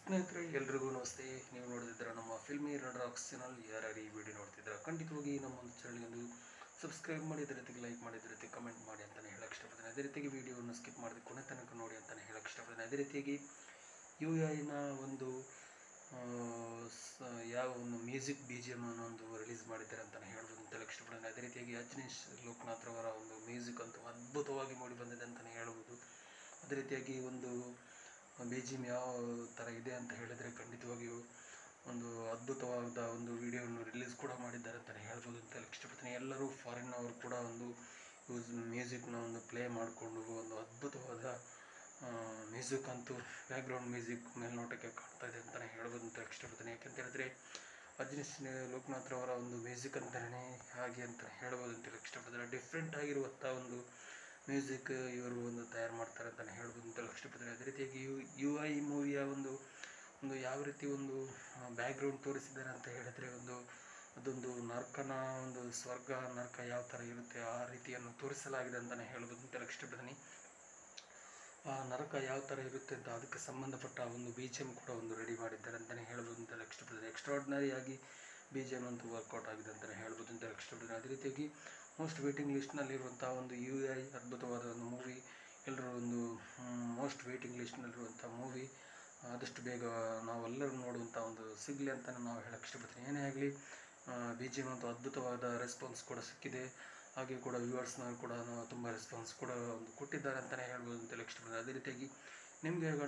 ಸ್ನೇಹಿತರೆ ಎಲ್ರಿಗೂ ನಮಸ್ತೆ. ನೀವು ನೋಡ್ತಿದ್ದೀರಾ ನಮ್ಮ ಫಿಲ್ಮಿ ರಾಕ್ಸ್ ಚಾನಲ್. ಯಾರ್ಯಾರು ಈ ವಿಡಿಯೋ ನೋಡ್ತಿದ್ದೀರಾ ಖಂಡಿತವಾಗಿ ನಮ್ಮ ಒಂದು ಚಾನಲ್ಗೆ ಒಂದು ಸಬ್ಸ್ಕ್ರೈಬ್ ಮಾಡಿ, ಅದೇ ರೀತಿಗೆ ಲೈಕ್ ಮಾಡಿ, ಅದೇ ರೀತಿ ಕಮೆಂಟ್ ಮಾಡಿ ಅಂತಲೇ ಹೇಳಕ್ಕೆ ಇಷ್ಟಪಡ್ತೀನಿ. ಅದೇ ರೀತಿಯಾಗಿ ವಿಡಿಯೋವನ್ನು ಸ್ಕಿಪ್ ಮಾಡಿದ ಕೊನೆ ತನಕ ನೋಡಿ ಅಂತಲೇ ಹೇಳಕ್ಕೆ ಇಷ್ಟಪಡ್ತೀನಿ. ಅದೇ ರೀತಿಯಾಗಿ UI ಒಂದು ಯಾವ ಒಂದು ಮ್ಯೂಸಿಕ್ BGM ಒಂದು ರಿಲೀಸ್ ಮಾಡಿದ್ದಾರೆ ಅಂತಲೇ ಹೇಳ್ಬೋದು ಅಂತ ಹೇಳಕ್ಕೆ ಇಷ್ಟಪಡ್ತೀನಿ. ಅದೇ ರೀತಿಯಾಗಿ ಅಜ್ನೀಶ್ ಲೋಕನಾಥ್ ಅವರ ಒಂದು ಮ್ಯೂಸಿಕ್ ಅಂತೂ ಅದ್ಭುತವಾಗಿ ಮೂಡಿ ಬಂದಿದೆ ಅಂತಲೇ ಹೇಳ್ಬೋದು. ಅದೇ ರೀತಿಯಾಗಿ ಒಂದು BGM ಯಾವ ಥರ ಇದೆ ಅಂತ ಹೇಳಿದರೆ ಖಂಡಿತವಾಗಿಯೂ ಒಂದು ಅದ್ಭುತವಾದ ಒಂದು ವಿಡಿಯೋವನ್ನು ರಿಲೀಸ್ ಕೂಡ ಮಾಡಿದ್ದಾರೆ ಅಂತಲೇ ಹೇಳ್ಬೋದು ಅಂತ ಹೇಳಕ್ಕೆ ಇಷ್ಟಪಡ್ತೀನಿ. ಎಲ್ಲರೂ ಫಾರಿನ್ನವರು ಕೂಡ ಒಂದು ಮ್ಯೂಸಿಕ್ನ ಒಂದು ಪ್ಲೇ ಮಾಡಿಕೊಂಡು ಒಂದು ಅದ್ಭುತವಾದ ಮ್ಯೂಸಿಕ್ ಅಂತೂ ಬ್ಯಾಕ್ಗ್ರೌಂಡ್ ಮ್ಯೂಸಿಕ್ ಮೇಲ್ನೋಟಕ್ಕೆ ಕಾಣ್ತಾ ಇದೆ ಅಂತಲೇ ಹೇಳ್ಬೋದು ಅಂತ ಹೇಳಕ್ಕೆ ಇಷ್ಟಪಡ್ತೀನಿ. ಯಾಕೆಂತ ಹೇಳಿದ್ರೆ ಅಜ್ನೀಶ್ ಲೋಕನಾಥ್ ಅವರ ಒಂದು ಮ್ಯೂಸಿಕ್ ಅಂತಲೇ ಹಾಗೆ ಅಂತ ಹೇಳ್ಬೋದು ಅಂತ ಹೇಳಕ್ಕೆ ಇಷ್ಟಪಡ್ತಾರೆ. ಡಿಫ್ರೆಂಟ್ ಆಗಿರುವಂಥ ಒಂದು ಮ್ಯೂಸಿಕ್ ಇವರು ಒಂದು ತಯಾರು ಮಾಡ್ತಾರೆ ಅಂತಲೇ ಹೇಳ್ಬೋದು ಅಂತ ಹೇಳಕ್ಕೆ ಇಷ್ಟಪಡ್ತಾರೆ. ಅದೇ ರೀತಿಯಾಗಿ UI ಮೂವಿಯ ಒಂದು ಯಾವ ರೀತಿ ಒಂದು ಬ್ಯಾಕ್ಗ್ರೌಂಡ್ ತೋರಿಸಿದ್ದಾರೆ ಅಂತ ಹೇಳಿದರೆ ಅದೊಂದು ನರ್ಕನ ಒಂದು ಸ್ವರ್ಗ ನರ್ಕ ಯಾವ ಥರ ಇರುತ್ತೆ ಆ ರೀತಿಯನ್ನು ತೋರಿಸಲಾಗಿದೆ ಅಂತಲೇ ಹೇಳ್ಬೋದು ಅಂತ ಹೇಳಕ್ಕೆ ಇಷ್ಟಪಡ್ತೀನಿ. ಆ ನರಕ ಯಾವ ಥರ ಇರುತ್ತೆ ಅಂತ ಅದಕ್ಕೆ ಸಂಬಂಧಪಟ್ಟ ಒಂದು BGM ಕೂಡ ಒಂದು ರೆಡಿ ಮಾಡಿದ್ದಾರೆ ಅಂತಲೇ ಹೇಳ್ಬೋದು ಅಂತ ಹೇಳಕ್ಕೆ ಇಷ್ಟಪಡ್ತೀನಿ. ಎಕ್ಸ್ಟ್ರಾರ್ಡಿನರಿಯಾಗಿ BGM ಅಂತೂ ವರ್ಕೌಟ್ ಆಗಿದೆ ಅಂತಲೇ ಹೇಳ್ಬೋದು ಅಂತ ಹೇಳಕ್ಕೆ ಇಷ್ಟಪಡ್ತೀನಿ. ಅದೇ ರೀತಿಯಾಗಿ ಮೋಸ್ಟ್ ವೇಟಿಂಗ್ ಲಿಸ್ಟ್ನಲ್ಲಿರುವಂಥ ಒಂದು UI ಅದ್ಭುತವಾದ ಒಂದು ಮೂವಿ, ಎಲ್ಲರೂ ಒಂದು ಮೋಸ್ಟ್ ವೇಟಿಂಗ್ ಲಿಸ್ಟ್ನಲ್ಲಿರುವಂಥ ಮೂವಿ ಆದಷ್ಟು ಬೇಗ ನಾವೆಲ್ಲರೂ ನೋಡುವಂಥ ಒಂದು ಸಿಗಲಿ ಅಂತಲೇ ನಾವು ಹೇಳಕ್ಕೆ ಇಷ್ಟಪಡ್ತೀನಿ. ಏನೇ ಆಗಲಿ BGM ಅಂತೂ ಅದ್ಭುತವಾದ ರೆಸ್ಪಾನ್ಸ್ ಕೂಡ ಸಿಕ್ಕಿದೆ. ಹಾಗೆ ಕೂಡ ವ್ಯೂವರ್ಸ್ನವರು ಕೂಡ ತುಂಬ ರೆಸ್ಪಾನ್ಸ್ ಕೂಡ ಒಂದು ಕೊಟ್ಟಿದ್ದಾರೆ ಅಂತಲೇ ಹೇಳ್ಬೋದು ಅಂತ ಹೇಳಕ್ಕೆ ಇಷ್ಟಪಡ್ತೀನಿ. ಅದೇ ರೀತಿಯಾಗಿ ನಿಮಗೆ ಹೇಗೆ